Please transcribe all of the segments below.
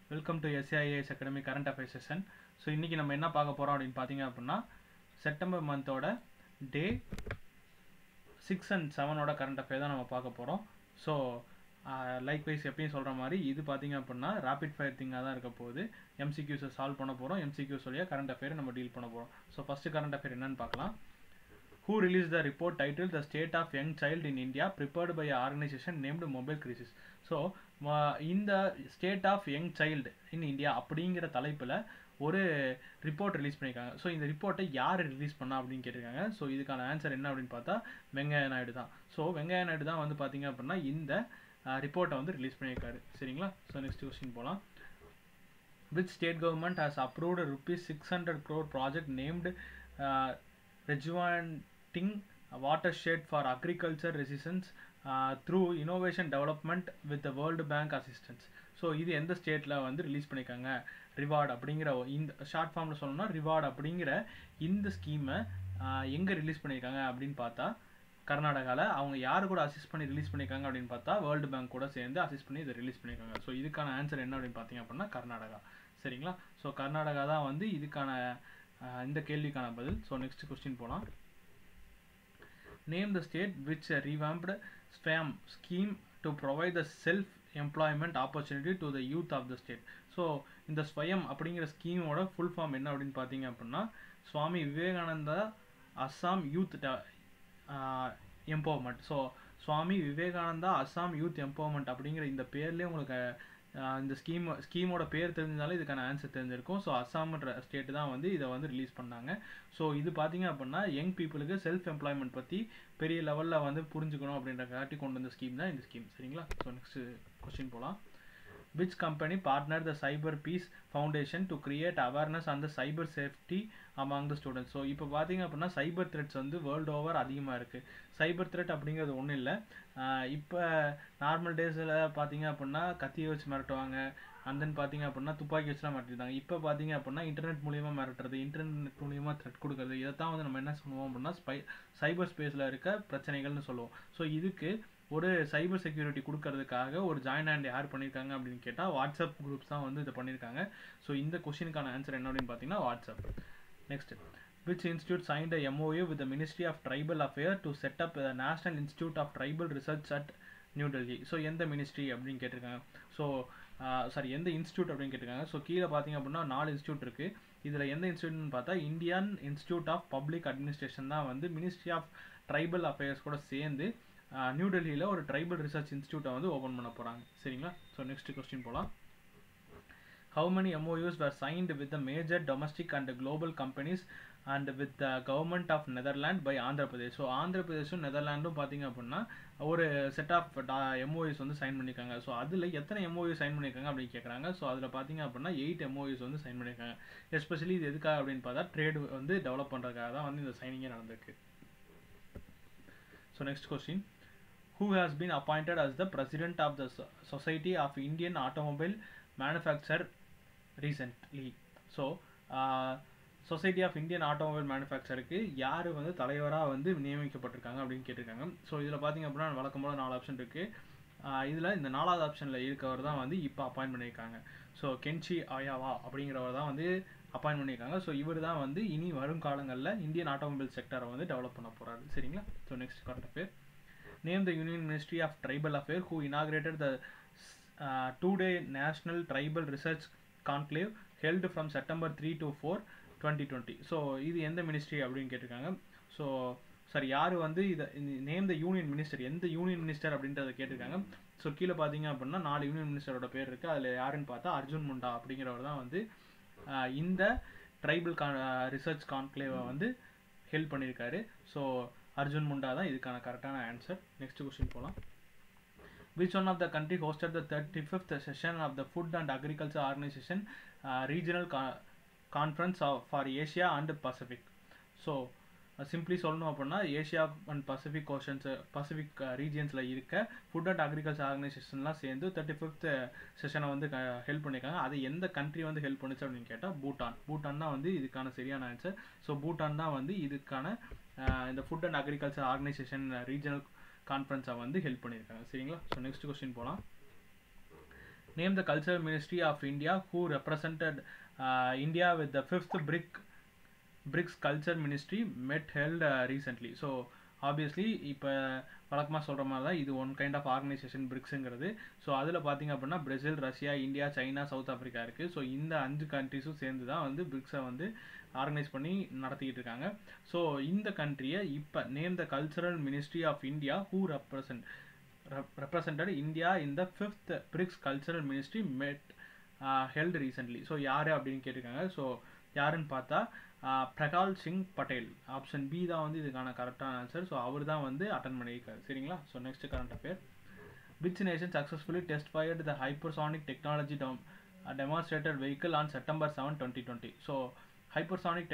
Welcome to SAIS academy current affairs session. So இன்றைக்கி நம்ம என்ன பார்க்க போகிறோம் அப்படின்னு பார்த்தீங்க அப்படின்னா செப்டம்பர் மந்தோட டே 6 and 7ஓட கரண்ட் அஃபேர் தான் நம்ம பார்க்க போகிறோம். ஸோ லைக்வைஸ் எப்பயும் சொல்கிற மாதிரி இது பார்த்தீங்க அப்படின்னா ரேபிட் ஃபயர் திங்காக தான் இருக்க போகுது. MCQஸை சால்வ் பண்ண போகிறோம். MCQஸ் வழியாக கரண்ட் அஃபேரை நம்ம டீல் பண்ண போகிறோம். ஸோ ஃபஸ்ட்டு கரண்ட் அஃபேர் என்னன்னு பார்க்கலாம். Who released the report titled The State of Young Child in India prepared by an organization named Mobile Crisis? So இந்த state of young child in India அப்படிங்கிற தலைப்பில் ஒரு report release பண்ணியிருக்காங்க. So இந்த ரிப்போர்ட்டை யார் ரிலீஸ் பண்ணா அப்படின்னு கேட்டிருக்காங்க. ஸோ இதுக்கான ஆன்சர் என்ன அப்படின்னு பார்த்தா வெங்கையா நாயுடு தான். ஸோ வெங்கையா நாயுடு தான் வந்து பார்த்தீங்க அப்படின்னா இந்த ரிப்போர்ட்டை வந்து ரிலீஸ் பண்ணியிருக்காரு. சரிங்களா? ஸோ நெக்ஸ்ட் கொஸ்டின் போகலாம். Which state government has approved a ₹600 crore project named Rejuvenating Watershed for Agriculture Resistance through Innovation Development with the World Bank Assistance? So இது எந்த ஸ்டேட்டில் வந்து ரிலீஸ் பண்ணியிருக்காங்க? ரிவார்டு அப்படிங்கிற இந்த ஷார்ட் ஃபார்மில் சொல்லணும்னா ரிவார்டு அப்படிங்கிற இந்த ஸ்கீமை எங்கே ரிலீஸ் பண்ணியிருக்காங்க அப்படின்னு பார்த்தா கர்நாடகாவில். அவங்க யார் கூட அசிஸ்ட் பண்ணி ரிலீஸ் பண்ணியிருக்காங்க அப்படின்னு பார்த்தா வேர்ல்டு பேங்க் கூட சேர்ந்து அசிஸ்ட் பண்ணி இதை ரிலீஸ் பண்ணியிருக்காங்க. ஸோ இதுக்கான ஆன்சர் என்ன அப்படின்னு பார்த்தீங்க அப்படின்னா கர்நாடகா. சரிங்களா? ஸோ கர்நாடகா தான் வந்து இதுக்கான இந்த கேள்விக்கான பதில். ஸோ நெக்ஸ்ட் கொஸ்டின் போகலாம். Name the state which revamped SWAYAM scheme to provide the self-employment opportunity to the youth of the state. So இந்த ஸ்வயம் அப்படிங்கிற ஸ்கீமோட ஃபுல் ஃபார்ம் என்ன அப்படின்னு பார்த்தீங்க அப்படின்னா Swami Vivekananda Assam youth empowerment. So Swami Vivekananda Assam youth empowerment அப்படிங்கிற இந்த பேர்லேயே உங்களுக்கு இந்த ஸ்கீமோட பேர் தெரிஞ்சாலும் இதுக்கான ஆன்சர் தெரிஞ்சிருக்கும். ஸோ அஸ்ஸாம்ன்ற ஸ்டேட்டு தான் வந்து இதை வந்து ரிலீஸ் பண்ணாங்க. ஸோ இது பார்த்தீங்க அப்படின்னா யங் பீப்புளுக்கு செல்ஃப் எம்ப்ளாய்மெண்ட் பற்றி பெரிய லெவலில் வந்து புரிஞ்சுக்கணும் அப்படின்ற காட்டி கொண்டு வந்த ஸ்கீம் தான் இந்த ஸ்கீம். சரிங்களா? ஸோ நெக்ஸ்ட் கொஸ்டின் போகலாம். Which company partnered the Cyber Peace Foundation to create awareness on the cyber safety among the students? So இப்போ பார்த்தீங்க அப்படின்னா சைபர் த்ரெட்ஸ் வந்து வேர்ல்டு ஓவர் அதிகமாக இருக்குது. சைபர் த்ரெட் அப்படிங்கிறது ஒன்றும் இல்லை. இப்போ நார்மல் டேஸில் பார்த்தீங்க அப்படின்னா கத்தியை வச்சு மிரட்டுவாங்க. அண்ட் தென் பார்த்தீங்க அப்படின்னா துப்பாக்கி வச்சுலாம் மிரட்டிருந்தாங்க. இப்போ பார்த்தீங்க அப்படின்னா இன்டர்நெட் மூலியமாக மிரட்டுறது, இன்டர்நெட் மூலியமாக த்ரெட் கொடுக்குறது, இதை தான் வந்து நம்ம என்ன சொல்லுவோம் அப்படின்னா சைபர் ஸ்பேஸில் இருக்க பிரச்சனைகள்னு சொல்லுவோம். ஸோ இதுக்கு ஒரு சைபர் செக்யூரிட்டி கொடுக்கறதுக்காக ஒரு ஜாயின் ஹேண்ட் யார் பண்ணியிருக்காங்க அப்படின்னு கேட்டால் வாட்ஸ்அப் குரூப்ஸ் தான் வந்து இதை பண்ணியிருக்காங்க. ஸோ இந்த கொஸ்டினுக்கான ஆன்சர் என்ன அப்படின்னு பார்த்தீங்கன்னா WhatsApp. Next, which institute signed a MOU with the Ministry of Tribal Affairs to set up the National Institute of Tribal Research at new Delhi? So எந்த மினிஸ்ட்ரி அப்படின்னு கேட்டிருக்காங்க. ஸோ எந்த இன்ஸ்டியூட் அப்படின்னு கேட்டிருக்காங்க. ஸோ கீழே பார்த்தீங்க அப்படின்னா 4 இன்ஸ்டியூட் இருக்குது. இதில் எந்த இன்ஸ்டியூட்னு பார்த்தா Indian institute of public administration தான் வந்து மினிஸ்ட்ரி ஆஃப் ட்ரைபல் அஃபேர்ஸ் கூட சேர்ந்து நியூ டெல்லியில் ஒரு ட்ரைபல் ரிசர்ச் இன்ஸ்டியூட்டை வந்து ஓப்பன் பண்ண போகிறாங்க. சரிங்களா? ஸோ நெக்ஸ்ட் கொஸ்டின் போகலாம். How many MOUs were signed with the major domestic and global companies and with the government of Netherlands by Andhra Pradesh? So Andhra பிரதேஷும் நெதர்லாண்டும் பார்த்தீங்க அப்படின்னா ஒரு செட் ஆஃப் MOUs வந்து சைன் பண்ணியிருக்காங்க. ஸோ அதில் எத்தனை MOU சைன் பண்ணியிருக்காங்க அப்படின்னு கேட்குறாங்க. ஸோ அதில் பார்த்தீங்க அப்படின்னா 8 MOUs வந்து சைன் பண்ணியிருக்காங்க. எஸ்பெஷலி இது எதுக்காக அப்படின்னு பார்த்தா ட்ரேட் வந்து டெவலப் பண்ணுறதுக்காக தான் வந்து இந்த சைனிங்கே நடந்திருக்கு. So next question. Who has been appointed as the president of the Society of Indian Automobile Manufacturer recently? So society of Indian automobile மேனுஃபேக்சருக்கு யார் வந்து தலைவராக வந்து நியமிக்கப்பட்டிருக்காங்க அப்படின்னு கேட்டிருக்காங்க. ஸோ இதில் பார்த்தீங்க அப்படின்னா வழக்கம் போல் 4 ஆப்ஷன் இருக்குது. இதில் இந்த 4வது ஆப்ஷனில் இருக்கவர் தான் வந்து இப்போ அப்பாயின்ட் பண்ணியிருக்காங்க. ஸோ கென்ஷி ஆயாவா அப்படிங்கிறவர் தான் வந்து அப்பாயின்ட் பண்ணியிருக்காங்க. ஸோ இவர் தான் வந்து இனி வரும் காலங்களில் இந்தியன் ஆட்டோமொபைல் செக்டரை வந்து டெவலப் பண்ண போகிறாரு. சரிங்களா? So next current affair. Name the Union Ministry of Tribal Affairs who inaugurated the 2-day National Tribal Research Conclave held from September 3 to 4, 2020. So இது எந்த மினிஸ்ட்ரி அப்படின்னு கேட்டிருக்காங்க. ஸோ யார் வந்து இதை நேம் த யூனியன் மினிஸ்டர், எந்த யூனியன் மினிஸ்டர் அப்படின்றத கேட்டிருக்காங்க. ஸோ கீழே பார்த்தீங்க அப்படின்னா 4 யூனியன் மினிஸ்டரோட பேர் இருக்குது. அதில் யாருன்னு பார்த்தா அர்ஜுன் முண்டா அப்படிங்கிறவர் தான் வந்து இந்த ட்ரைபல் ரிசர்ச் கான்க்ளேவை வந்து ஹெல்ப் பண்ணியிருக்காரு. ஸோ அர்ஜுன் முண்டா தான் இதுக்கான கரெக்டான ஆன்சர். நெக்ஸ்ட் கொஸ்டின் போகலாம். Which one of the country hosted the 35th session of the Food and Agriculture Organization Regional Conference for Asia and Pacific? So simply சொல்லணும் அப்படின்னா ஏஷியா அண்ட் பசிபிக் ரீஜியன்ஸில் இருக்க food and agriculture ஆர்கனைசேஷன்லாம் சேர்ந்து 35th செஷனை வந்து help பண்ணியிருக்காங்க. அது எந்த country வந்து help பண்ணிச்சு அப்படின்னு கேட்டால் பூட்டான் தான் வந்து இதுக்கான சரியான ஆன்சர். ஸோ பூட்டான் தான் வந்து இதுக்கான இந்த food and agriculture organisation regional கான்ஃபரன்ஸை வந்து ஹெல்ப் பண்ணியிருக்காங்க. சரிங்களா? ஸோ நெக்ஸ்ட் கொஸ்டின் போகலாம். Name the Cultural Ministry of India who represented India with the 5th BRICS Culture Ministry met held recently. So obviously இப்போ வழக்கமாக சொல்கிற மாதிரி தான் இது ஒன் கைண்ட் ஆஃப் ஆர்கனைசேஷன் பிரிக்ஸுங்கிறது. ஸோ அதில் பார்த்தீங்க அப்படின்னா Brazil, Russia, India, China, South Africa இருக்குது. ஸோ இந்த 5 கண்ட்ரிஸும் சேர்ந்து தான் வந்து பிரிக்ஸை வந்து ஆர்கனைஸ் பண்ணி நடத்திக்கிட்டு இருக்காங்க. ஸோ இந்த கண்ட்ரியை இப்போ name the cultural ministry of India who represented India in the 5th BRICS Cultural Ministry met held recently. So யார் அப்படின்னு கேட்டிருக்காங்க. ஸோ யாருன்னு பார்த்தா பிரகால் சிங் பட்டேல். ஆப்ஷன் பி தான் வந்து இதுக்கான கரெக்டான ஆன்சர். ஸோ அவர் தான் வந்து அட்டன் பண்ணியிருக்காரு. சரிங்களா? So next current affair. Which nation successfully test fired the hypersonic technology demonstrated vehicle on September 7, 2020? So hypersonic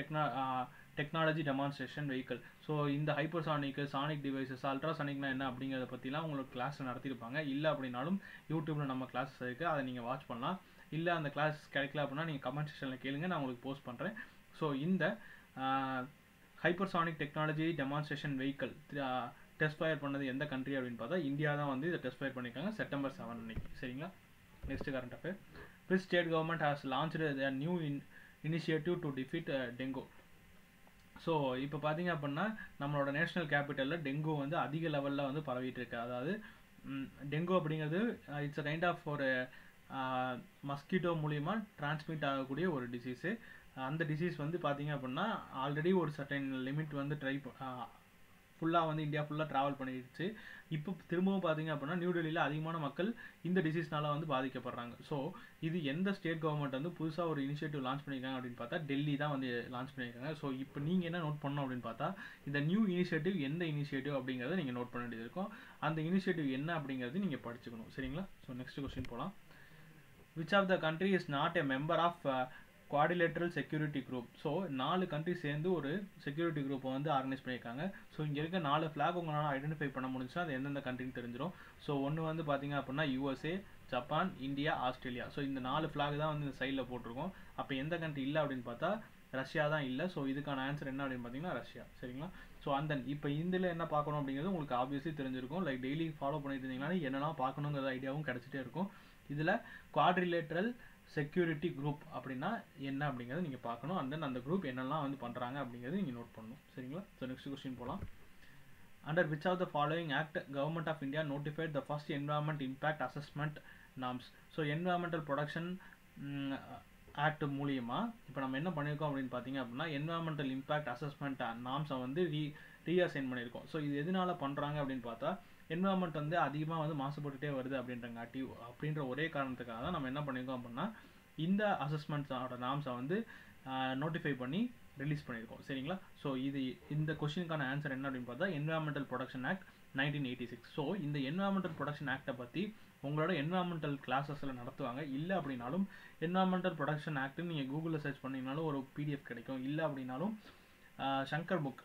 technology demonstration vehicle. So இந்த ஹைப்பர்சானிக், சானிக் டிவைசஸ், அல்ட்ராசானிக்னா என்ன அப்படிங்கிறத பற்றிலாம் உங்களுக்கு கிளாஸ் நடத்திருப்பாங்க. இல்லை அப்படின்னாலும் யூடியூப்பில் நம்ம கிளாஸஸ் இருக்குது, அதை நீங்கள் வாட்ச் பண்ணலாம். இல்லை அந்த கிளாஸ் கிடைக்கல அப்படின்னா நீங்கள் கமெண்ட் செக்ஷனில் கேளுங்க, நான் உங்களுக்கு போஸ்ட் பண்ணுறேன். ஸோ இந்த hypersonic technology demonstration vehicle test fire பண்ணது எந்த கண்ட்ரி அப்படின்னு பார்த்தா இந்தியா தான் வந்து இதை டெஸ்ட் ஃபயர் பண்ணியிருக்காங்க செப்டம்பர் 7 அன்னைக்கு. சரிங்களா? Next current affair. Which state government has launched a new initiative to defeat dengue? So இப்போ பார்த்தீங்க அப்படின்னா நம்மளோட நேஷனல் கேபிட்டலில் டெங்கு வந்து அதிக லெவலில் வந்து பரவிட்டு இருக்கு. அதாவது டெங்கு அப்படிங்கிறது இட்ஸ் அ கைண்ட் ஆஃப் ஒரு மஸ்கிட்டோ மூலிமா டிரான்ஸ்மிட் ஆகக்கூடிய ஒரு டிசீஸு. அந்த டிசீஸ் வந்து பார்த்தீங்க அப்படின்னா ஆல்ரெடி ஒரு சர்டைன் லிமிட் வந்து ஃபுல்லாக வந்து இந்தியா ஃபுல்லாக ட்ராவல் பண்ணிடுச்சு. இப்போ திரும்பவும் பார்த்தீங்க அப்படின்னா நியூ டெல்லியில் அதிகமான மக்கள் இந்த டிசீஸ்னால வந்து பாதிக்கப்படுறாங்க. ஸோ இது எந்த ஸ்டேட் கவர்மெண்ட் வந்து புதுசாக ஒரு இனிஷியேட்டிவ் லான்ச் பண்ணியிருக்காங்க அப்படின்னு பார்த்தா டெல்லி தான் வந்து லான்ச் பண்ணியிருக்காங்க. ஸோ இப்போ நீங்கள் என்ன நோட் பண்ணணும் அப்படின்னு பார்த்தா இந்த நியூ இனிஷியேட்டிவ் எந்த இனிஷியேட்டிவ் அப்படிங்கிறத நீங்கள் நோட் பண்ண வேண்டியது இருக்கும். அந்த இனிஷியேட்டிவ் என்ன அப்படிங்கிறது நீங்கள் படிச்சுக்கணும். சரிங்களா? ஸோ நெக்ஸ்ட் கொஸ்டின் போகலாம். Which of the country is not a member of quadrilateral security group? So 4 country சேர்ந்து ஒரு செக்யூரிட்டி குரூப்பை வந்து ஆர்கனைஸ் பண்ணியிருக்காங்க. ஸோ இங்கே இருக்க 4 ஃப்ளாக் உங்களால் ஐடென்டிஃபை பண்ண முடிஞ்சுன்னா அது எந்தெந்த கண்ட்ரின்னு தெரிஞ்சிடும். ஸோ ஒன்று வந்து பார்த்தீங்க அப்படின்னா USA, Japan, India, Australia. So இந்த 4 ஃப்ளாக் தான் வந்து இந்த சைடில் போட்டிருக்கோம். அப்போ எந்த கண்ட்ரி இல்லை அப்படின்னு பார்த்தா ரஷ்யா தான் இல்லை. ஸோ இதுக்கான ஆன்சர் என்ன அப்படின்னு பார்த்தீங்கன்னா ரஷ்யா. சரிங்களா? ஸோ அந்த இப்போ இதில் என்ன பார்க்கணும் அப்படிங்கிறது உங்களுக்கு ஆப்வியஸ்லி தெரிஞ்சிருக்கும். லைக் டெய்லி ஃபாலோ பண்ணிட்டு இருந்தீங்கன்னா என்னெல்லாம் பார்க்கணுங்கிற ஐடியாவும் கிடச்சிட்டே இருக்கும். இதில் குவாட்ரிலேட்ரல் செக்யூரிட்டி குரூப் அப்படின்னா என்ன அப்படிங்கிறத நீங்கள் பார்க்கணும். அண்ட் தென் அந்த குரூப் என்னெல்லாம் வந்து பண்ணுறாங்க அப்படிங்கிறது நீங்கள் நோட் பண்ணணும். சரிங்களா? ஸோ நெக்ஸ்ட் கொஸ்டின் போகலாம். Under which of the following act government of India notified the first environment impact assessment norms? So environmental protection act மூலியமா இப்போ நம்ம என்ன பண்ணியிருக்கோம் அப்படின்னு பார்த்தீங்க அப்படின்னா என்வரான்மெண்டல் இம்பாக்ட் அசஸ்மெண்ட் நார்ம்ஸை வந்து ரீஅசைன் பண்ணியிருக்கோம். ஸோ இது எதனால பண்ணுறாங்க அப்படின்னு பார்த்தா என்வரான்மெண்ட் வந்து அதிகமாக வந்து மாசுபட்டுட்டே வருது அப்படின்ற ஒரே காரணத்துக்காக தான் நம்ம என்ன பண்ணியிருக்கோம் அப்படின்னா இந்த அசஸ்மெண்ட்ஸோட நார்ம்ஸை வந்து நோட்டிஃபை பண்ணி ரிலீஸ் பண்ணியிருக்கோம். சரிங்களா? ஸோ இந்த கொஸ்டினுக்கான ஆன்சர் என்ன அப்படின்னு பார்த்தா என்வரான்மெண்டல் ப்ரொடக்ஷன் ஆக்ட் 1986. ஸோ இந்த என்வரான்மெண்டல் ப்ரொடக்ஷன் ஆக்டை பற்றி உங்களோட என்வரான்மெண்டல் கிளாஸஸில் நடத்துவாங்க. இல்லை அப்படின்னாலும் என்வரான்மெண்டல் ப்ரொடக்ஷன் ஆக்ட்னு நீங்கள் கூகுளில் சர்ச் பண்ணிங்கனாலும் ஒரு PDF கிடைக்கும். இல்லை அப்படின்னாலும் சங்கர் புக்,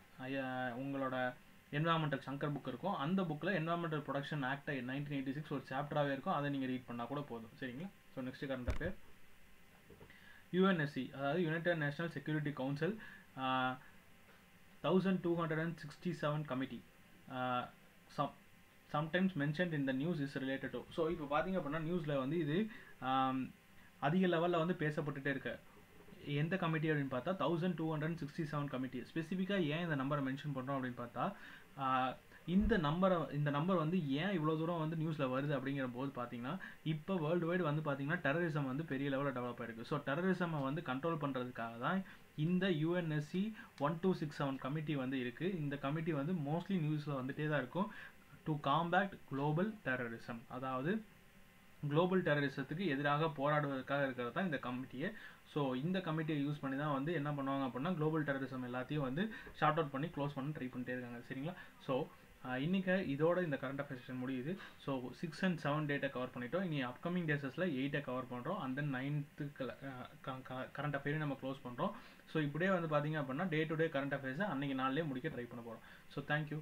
உங்களோட என்வரான்மெண்டல் சங்கர் புக் இருக்கும். அந்த புக்கில் என்வரான்மெண்டல் ப்ரொடக்ஷன் ஆக்ட் 1986 ஒரு சாப்டராகவே இருக்கும். அதை நீங்கள் ரீட் பண்ணால் கூட போதும். சரிங்களா? So next current affair. UNSC அதாவது United national security council 1267 committee sometimes mentioned in the news is related to. So இப்போ பார்த்தீங்க அப்படின்னா நியூஸில் வந்து இது அதிக லெவலில் வந்து பேசப்பட்டுட்டே இருக்கு. எந்த கமிட்டி அப்படின்னு பார்த்தா 1267 கமிட்டி. ஸ்பெசிஃபிக்காக ஏன் இந்த நம்பரை மென்ஷன் பண்ணுறோம் அப்படின்னு பார்த்தா இந்த நம்பர் வந்து ஏன் இவ்வளோ தூரம் வந்து நியூஸில் வருது அப்படிங்கிற போது பார்த்தீங்கன்னா இப்போ வேர்ல்டு வைடு வந்து பார்த்தீங்கன்னா டெரரிசம் வந்து பெரிய லெவலில் டெவலப் ஆயிருக்கு. ஸோ டெரரிசமை வந்து கண்ட்ரோல் பண்ணுறதுக்காக தான் இந்த UNSC 1267 கமிட்டி வந்து இருக்குது. இந்த கமிட்டி வந்து மோஸ்ட்லி நியூஸில் வந்துட்டே தான் இருக்கும். டு காம்பேக்ட் குளோபல் டெரரிசம், அதாவது குளோபல் டெரரிசத்துக்கு எதிராக போராடுவதற்காக இருக்கிறது தான் இந்த கமிட்டியை. ஸோ இந்த கமிட்டியை யூஸ் பண்ணி தான் வந்து என்ன பண்ணுவாங்க அப்படின்னா குளோபல் டெரரிசம் எல்லாத்தையும் வந்து ஷார்ட் அவுட் பண்ணி க்ளோஸ் பண்ணி ட்ரை பண்ணிட்டே இருக்காங்க. சரிங்களா? ஸோ இன்றைக்கி இதோட இந்த கரண்ட் அஃபேர்ஸ் செஷன் முடியுது. ஸோ 6 and 7 டேட்டை கவர் பண்ணிட்டோம். இனி அப்கமிங் டேஸஸில் 8 கவர் பண்ணுறோம். அண்ட் தென் 9th கரண்ட் அஃபேரையும் நம்ம க்ளோஸ் பண்ணுறோம். ஸோ இப்படியே வந்து பார்த்தீங்க அப்படின்னா டே டு டே கரண்ட் அஃபேர்ஸை அன்றைக்கி நாள்லேயே முடிக்க ட்ரை பண்ண போகிறோம். So thank you.